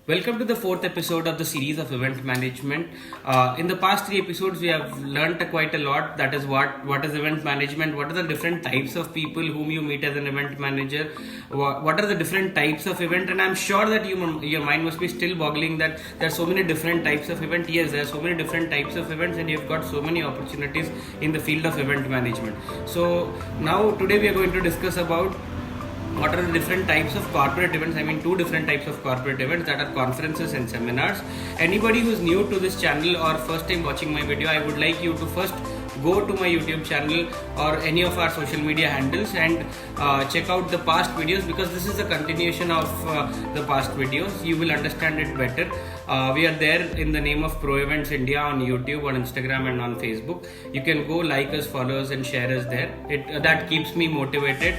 Welcome to the fourth episode of the series of event management. In the past three episodes, we have learnt quite a lot. That is what is event management, what are the different types of people whom you meet as an event manager, what are the different types of event, and I'm sure that your mind must be still boggling that there are so many different types of event. Yes, there are so many different types of events, and you've got so many opportunities in the field of event management. So now today we are going to discuss about what are the different types of corporate events. I mean, two different types of corporate events, that are conferences and seminars. Anybody who's new to this channel or first time watching my video, I would like you to first go to my YouTube channel or any of our social media handles and check out the past videos, because this is a continuation of the past videos. You will understand it better. We are there in the name of Pro Events India on YouTube, on Instagram and on Facebook. You can go like us, follow us and share us there. That keeps me motivated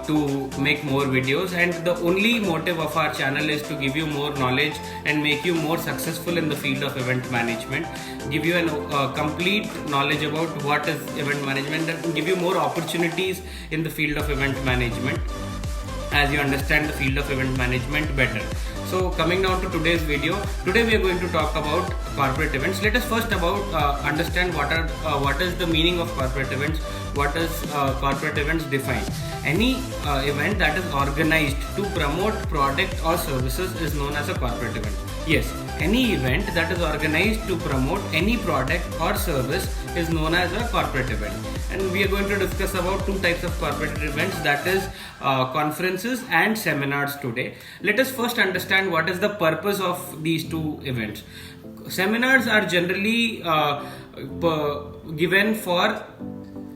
to make more videos, and the only motive of our channel is to give you more knowledge and make you more successful in the field of event management, give you a complete knowledge about what is event management, and give you more opportunities in the field of event management as you understand the field of event management better. So coming down to today's video, today we are going to talk about corporate events. Let us first understand what is the meaning of corporate events. What does corporate events define? Any event that is organized to promote product or services is known as a corporate event. Yes, any event that is organized to promote any product or service is known as a corporate event. And we are going to discuss about two types of corporate events, that is conferences and seminars today. Let us first understand what is the purpose of these two events. Seminars are generally given for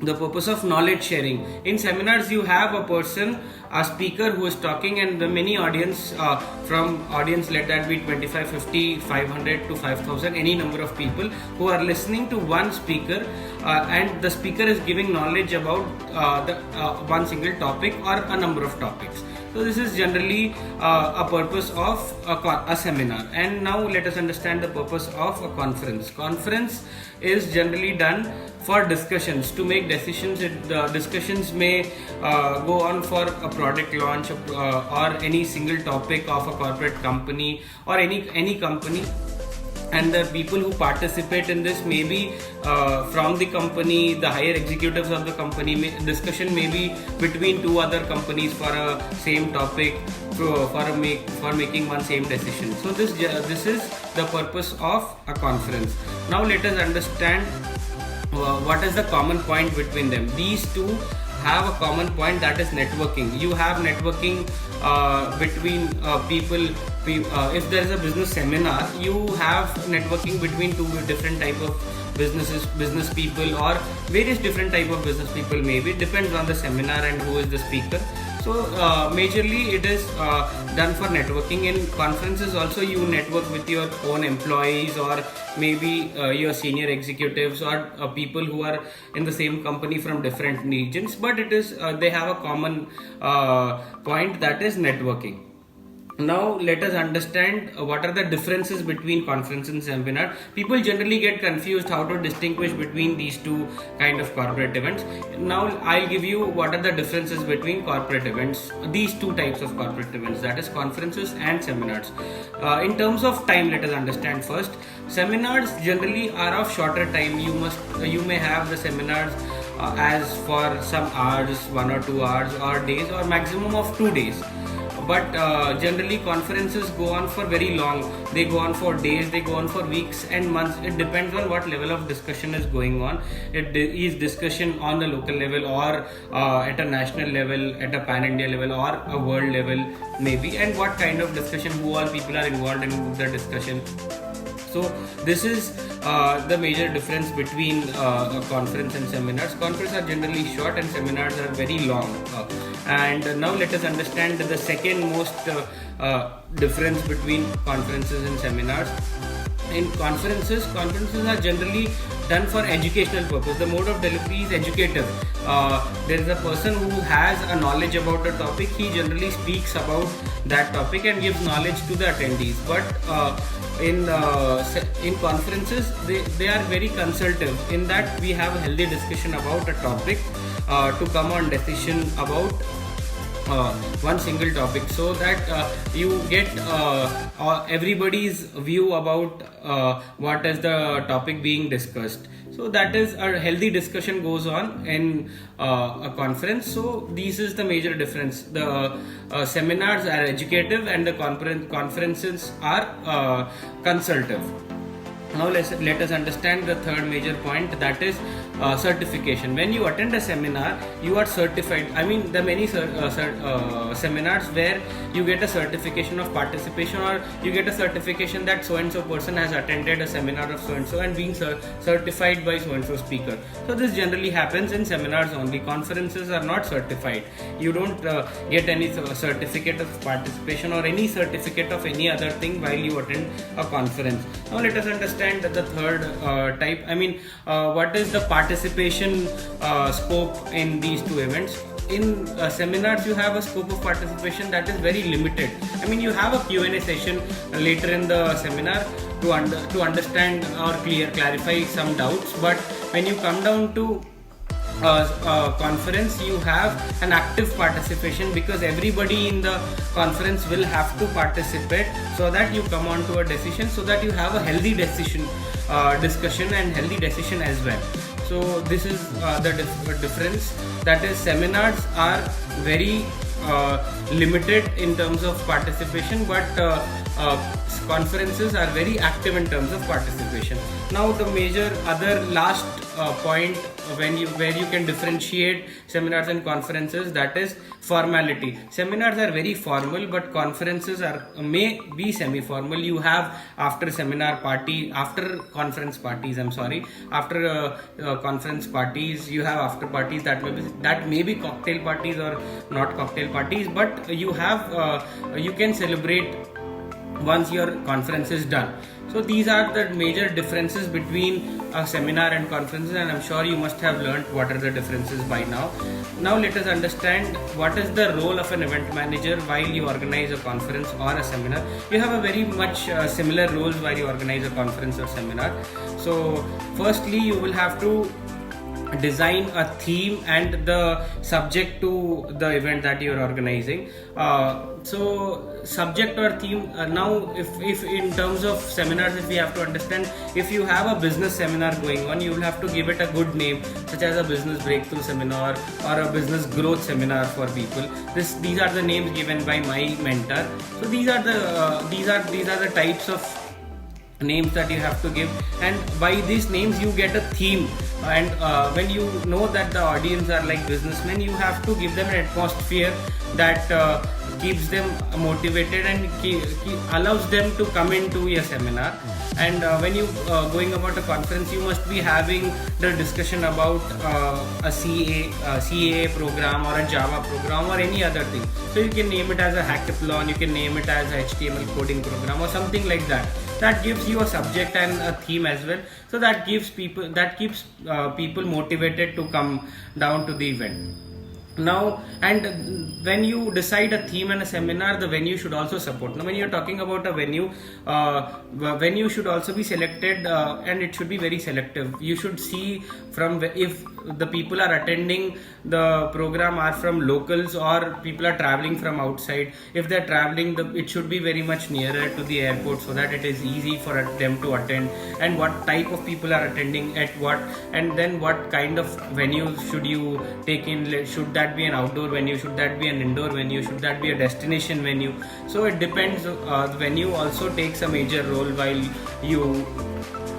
the purpose of knowledge sharing. In seminars, you have a speaker who is talking, and the many audience from audience, let that be 25, 50, 500 to 5,000, any number of people who are listening to one speaker, and the speaker is giving knowledge about one single topic or a number of topics. So this is generally a purpose of a seminar. And now let us understand the purpose of a conference. Conference is generally done for discussions, to make decisions. The discussions may go on for a product launch or any single topic of a corporate company or any company. And the people who participate in this may be from the company, the higher executives of the company. Discussion may be between two other companies for a same topic, for making one same decision. So this is the purpose of a conference. Now let us understand what is the common point between them. These two have a common point, that is networking. You have networking between people. If there is a business seminar, you have networking between two different type of business people, or various different type of business people. Maybe it depends on the seminar and who is the speaker. So majorly it is done for networking. In conferences also, you network with your own employees, or maybe your senior executives, or people who are in the same company from different regions, but it is they have a common point, that is networking. Now let us understand what are the differences between conference and seminar. People generally get confused how to distinguish between these two kind of corporate events. Now I'll give you what are the differences between corporate events, these two types of corporate events, that is conferences and seminars. In terms of time, let us understand first. Seminars generally are of shorter time. You may have the seminars as for some hours, 1 or 2 hours, or days, or maximum of 2 days. But generally conferences go on for very long. They go on for days, they go on for weeks and months. It depends on what level of discussion is going on. It is discussion on the local level, or at a national level, at a pan-India level, or a world level maybe, and what kind of discussion, who all people are involved in the discussion. So this is the major difference between a conference and seminars. Conferences are generally short and seminars are very long. And now let us understand the second most difference between conferences and seminars. In conferences are generally done for educational purpose. The mode of delivery is educative. There is a person who has a knowledge about a topic. He generally speaks about that topic and gives knowledge to the attendees. But in conferences, they are very consultative, in that we have a healthy discussion about a topic to come on decision about one single topic, so that you get everybody's view about what is the topic being discussed. So that is a healthy discussion goes on in a conference. So this is the major difference. The seminars are educative and the conferences are consultative. Now let us understand the third major point, that is certification. When you attend a seminar, you are certified. I mean, there are many seminars where you get a certification of participation, or you get a certification that so and so person has attended a seminar of so and so and being certified by so and so speaker. So this generally happens in seminars only. Conferences are not certified. You don't get any certificate of participation or any certificate of any other thing while you attend a conference. Now let us understand the third type. I mean, what is the participation scope in these two events? In seminars, you have a scope of participation that is very limited. I mean, you have a Q&A session later in the seminar to understand or clarify some doubts, but when you come down to conference, you have an active participation, because everybody in the conference will have to participate, so that you come on to a decision, so that you have a healthy decision discussion and healthy decision as well. So this is the difference, that is seminars are very limited in terms of participation, but conferences are very active in terms of participation. Now the major other last point where you can differentiate seminars and conferences, that is formality. Seminars are very formal, but conferences may be semi-formal. You have after conference parties, you have after parties that may be cocktail parties or not cocktail parties, but you can celebrate once your conference is done. So these are the major differences between a seminar and conferences, and I'm sure you must have learned what are the differences by now. Now let us understand what is the role of an event manager while you organize a conference or a seminar. You have a very much similar roles while you organize a conference or seminar. So firstly, you will have to design a theme and the subject to the event that you are organizing. So subject or theme, now if in terms of seminars, if we have to understand, if you have a business seminar going on, you will have to give it a good name, such as a business breakthrough seminar or a business growth seminar for people. These are the names given by my mentor. So these are the types of names that you have to give, and by these names you get a theme. And when you know that the audience are like businessmen, you have to give them an atmosphere that keeps them motivated and allows them to come into your seminar. And when you going about a conference, you must be having the discussion about a CA program or a Java program or any other thing. So you can name it as a hackathon, you can name it as a HTML coding program or something like that. That gives you a subject and a theme as well. So that keeps people motivated to come down to the event. Now, and when you decide a theme and a seminar, the venue should also support. Now, when you're talking about a venue should also be selected, and it should be very selective. You should see from if the people are attending the program are from locals or people are traveling from outside. If they're traveling, it should be very much nearer to the airport, so that it is easy for them to attend, and what type of people are attending at what, and then what kind of venue should you take in. Should that be an outdoor venue? Should that be an indoor venue? Should that be a destination venue? So it depends. The venue also takes a major role while you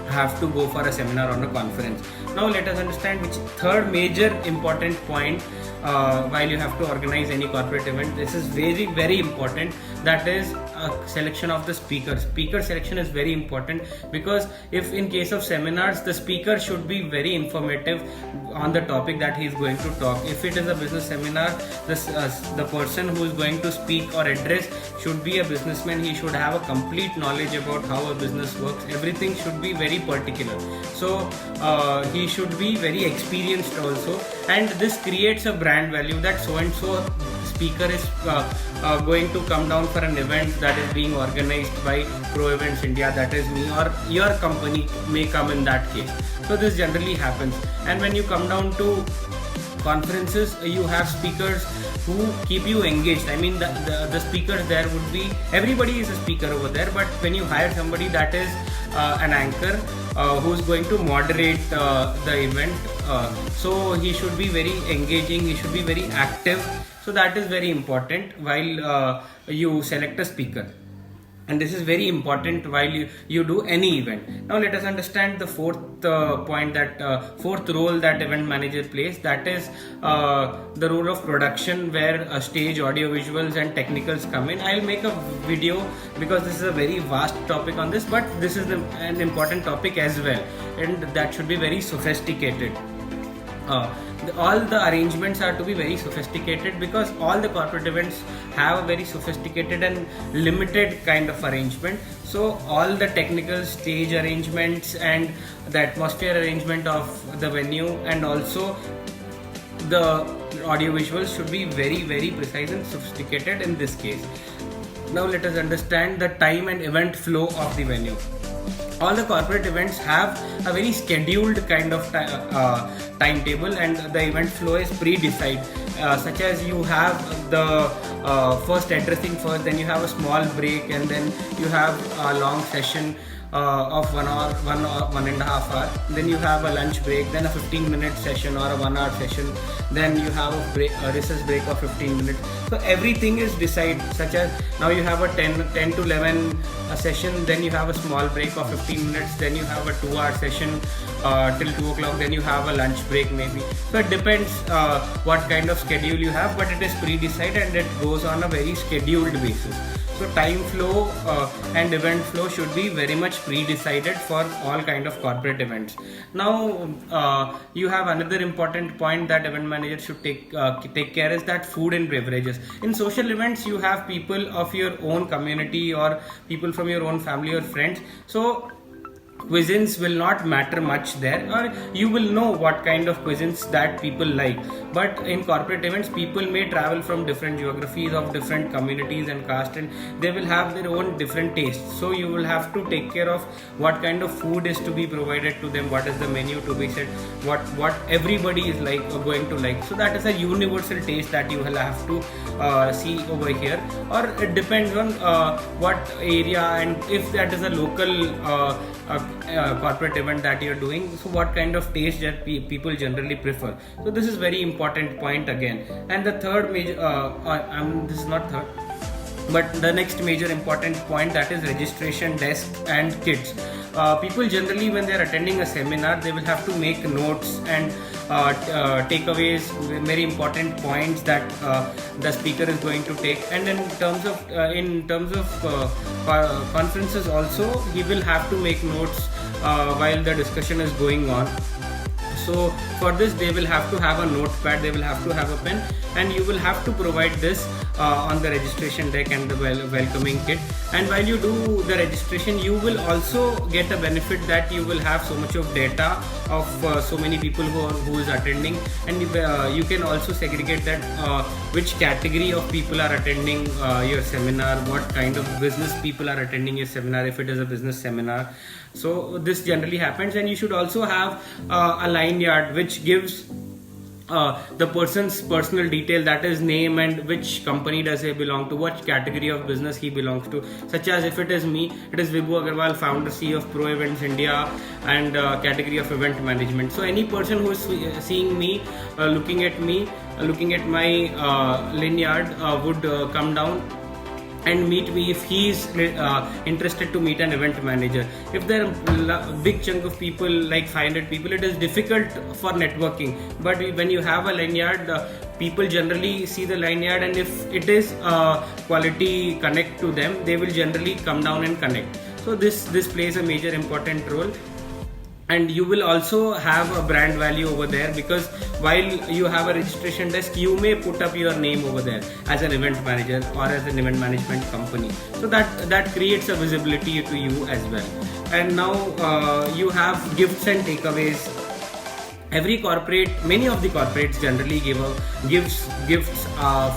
have to go for a seminar or a conference. Now let us understand which third major important point while you have to organize any corporate event. This is very, very important. That is selection of the speaker. Speaker selection is very important, because if in case of seminars, the speaker should be very informative on the topic that he is going to talk. If it is a business seminar, the person who is going to speak or address should be a businessman. He should have a complete knowledge about how a business works. Everything should be very particular. So he should be very experienced also, and this creates a brand value that so and so speaker is going to come down for an event that is being organized by Pro Events India, that is me, or your company may come in that case. So this generally happens. And when you come down to conferences, you have speakers who keep you engaged. I mean, the speakers there would be, everybody is a speaker over there, but when you hire somebody that is an anchor who's going to moderate the event, so he should be very engaging, he should be very active. So that is very important while you select a speaker. And this is very important while you do any event. Now let us understand the fourth point, that fourth role that event manager plays, that is the role of production, where stage, audio, visuals and technicals come in. I'll make a video because this is a very vast topic on this, but this is an important topic as well, and that should be very sophisticated. All the arrangements are to be very sophisticated, because all the corporate events have a very sophisticated and limited kind of arrangement. So all the technical stage arrangements and the atmosphere arrangement of the venue and also the audio visuals should be very, very precise and sophisticated in this case. Now let us understand the time and event flow of the venue. All the corporate events have a very scheduled kind of timetable, and the event flow is pre-decided, such as you have the first addressing first, then you have a small break, and then you have a long session of 1 hour, 1.5 hour, then you have a lunch break, then a 15-minute session or a 1 hour session, then you have a recess break of 15 minutes. So everything is decided, such as now you have a 10 to 11 session, then you have a small break of 15 minutes, then you have a 2-hour session till 2 o'clock, then you have a lunch break maybe. So it depends what kind of schedule you have, but it is pre-decided and it goes on a very scheduled basis. So time flow and event flow should be very much pre-decided for all kind of corporate events. Now you have another important point that event manager should take care, is that food and beverages. In social events you have people of your own community or people from your own family or friends, so cuisines will not matter much there, or you will know what kind of cuisines that people like. But in corporate events, people may travel from different geographies of different communities and caste, and they will have their own different tastes. So you will have to take care of what kind of food is to be provided to them, what is the menu to be set, what everybody is like or going to like. So that is a universal taste that you will have to see over here, or it depends on what area, and if that is a local corporate event that you're doing, so what kind of taste that people generally prefer. So this is very important point again. And the third major this is not third, but the next major important point, that is registration desk and kits. People generally, when they are attending a seminar, they will have to make notes and takeaways, very important points that the speaker is going to take. And in terms of conferences also, he will have to make notes while the discussion is going on. So for this they will have to have a notepad, they will have to have a pen, and you will have to provide this on the registration deck and the welcoming kit. And while you do the registration, you will also get a benefit that you will have so much of data of so many people who is attending, and you can also segregate that which category of people are attending your seminar, what kind of business people are attending your seminar if it is a business seminar. So this generally happens. And you should also have a line yard which gives the person's personal detail, that is name and which company does he belong to, what category of business he belongs to. Such as if it is me, it is Vibhu Agarwal, founder CEO of Pro Events India, and category of event management. So any person who is seeing me, looking at my lanyard would come down and meet me if he is interested to meet an event manager. If there are a big chunk of people, like 500 people, it is difficult for networking. But when you have a lanyard, people generally see the lanyard, and if it is quality connect to them, they will generally come down and connect. So this plays a major important role. And you will also have a brand value over there, because while you have a registration desk, you may put up your name over there as an event manager or as an event management company. So that creates a visibility to you as well. And now you have gifts and takeaways. Many of the corporates generally give gifts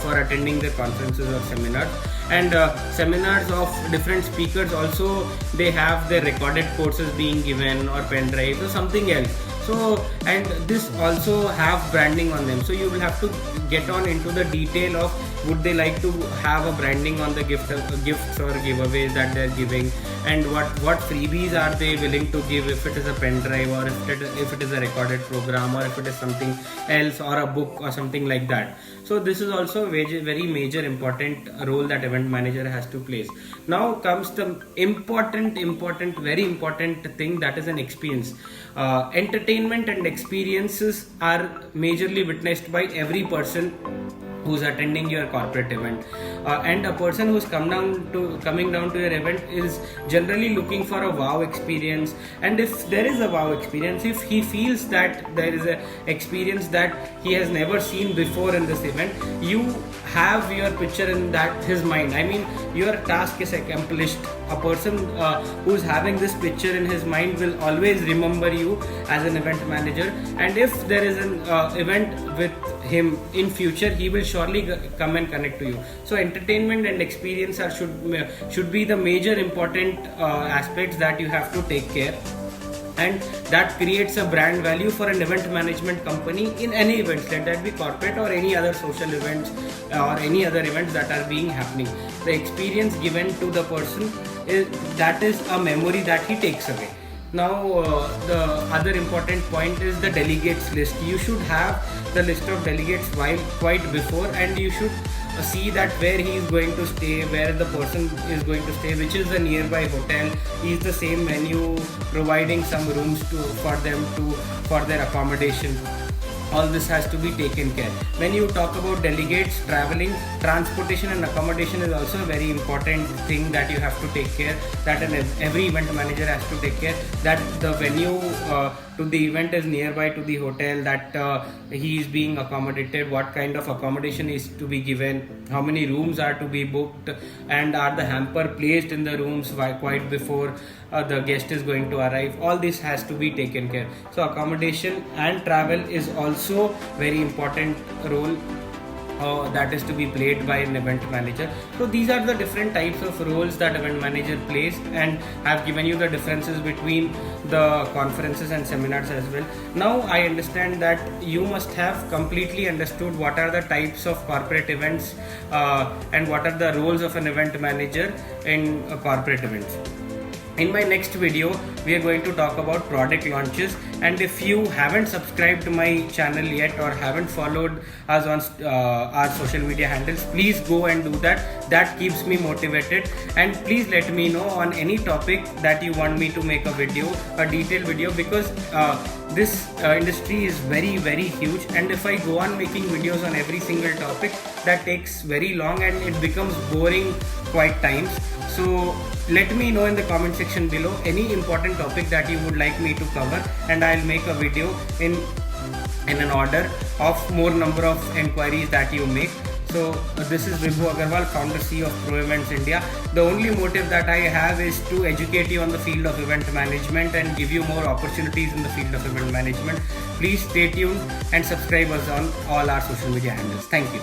for attending their conferences or seminars. And seminars of different speakers also, they have their recorded courses being given, or pen drives or something else. So, and this also have branding on them, so you will have to get on into the detail of would they like to have a branding on the gifts or giveaways that they're giving, and what freebies are they willing to give, if it is a pen drive, or if it is a recorded program, or if it is something else, or a book or something like that. So this is also a very major important role that event manager has to place. Now comes the very important thing, that is an experience. Entertainment and experiences are majorly witnessed by every person who's attending your corporate event, and a person who's coming down to your event is generally looking for a wow experience. And if there is a wow experience, if he feels that there is a experience that he has never seen before in this event, you have your picture in that his mind. I mean, your task is accomplished. A person who's having this picture in his mind will always remember you as an event manager, and if there is an event with him in future, he will surely come and connect to you. So entertainment and experience should be the major important aspects that you have to take care, and that creates a brand value for an event management company in any events, let that be corporate or any other social events or any other events that are being happening. The experience given to the person that is a memory that he takes away. Now the other important point is the delegates list. You should have the list of delegates quite before, and you should see that where he is going to stay, where the person is going to stay, which is the nearby hotel, is the same venue providing some rooms for their accommodation. All this has to be taken care. When you talk about delegates traveling, transportation and accommodation is also a very important thing that you have to take care, that every event manager has to take care, that the venue to the event is nearby to the hotel, that he is being accommodated, what kind of accommodation is to be given, how many rooms are to be booked, and are the hamper placed in the rooms quite before the guest is going to arrive. All this has to be taken care. So accommodation and travel is also very important role that is to be played by an event manager. So these are the different types of roles that event manager plays, and I've given you the differences between the conferences and seminars as well. Now I understand that you must have completely understood what are the types of corporate events and what are the roles of an event manager in corporate events. In my next video, we are going to talk about product launches, and if you haven't subscribed to my channel yet or haven't followed us on our social media handles, please go and do that. That keeps me motivated, and please let me know on any topic that you want me to make a detailed video, because this industry is very huge, and if I go on making videos on every single topic, that takes very long and it becomes boring quite times. So let me know in the comment section below any important topic that you would like me to cover, and I'll make a video in an order of more number of inquiries that you make. So this is Vibhu Agarwal, founder CEO of Pro Events India. The only motive that I have is to educate you on the field of event management and give you more opportunities in the field of event management. Please stay tuned and subscribe us on all our social media handles. Thank you.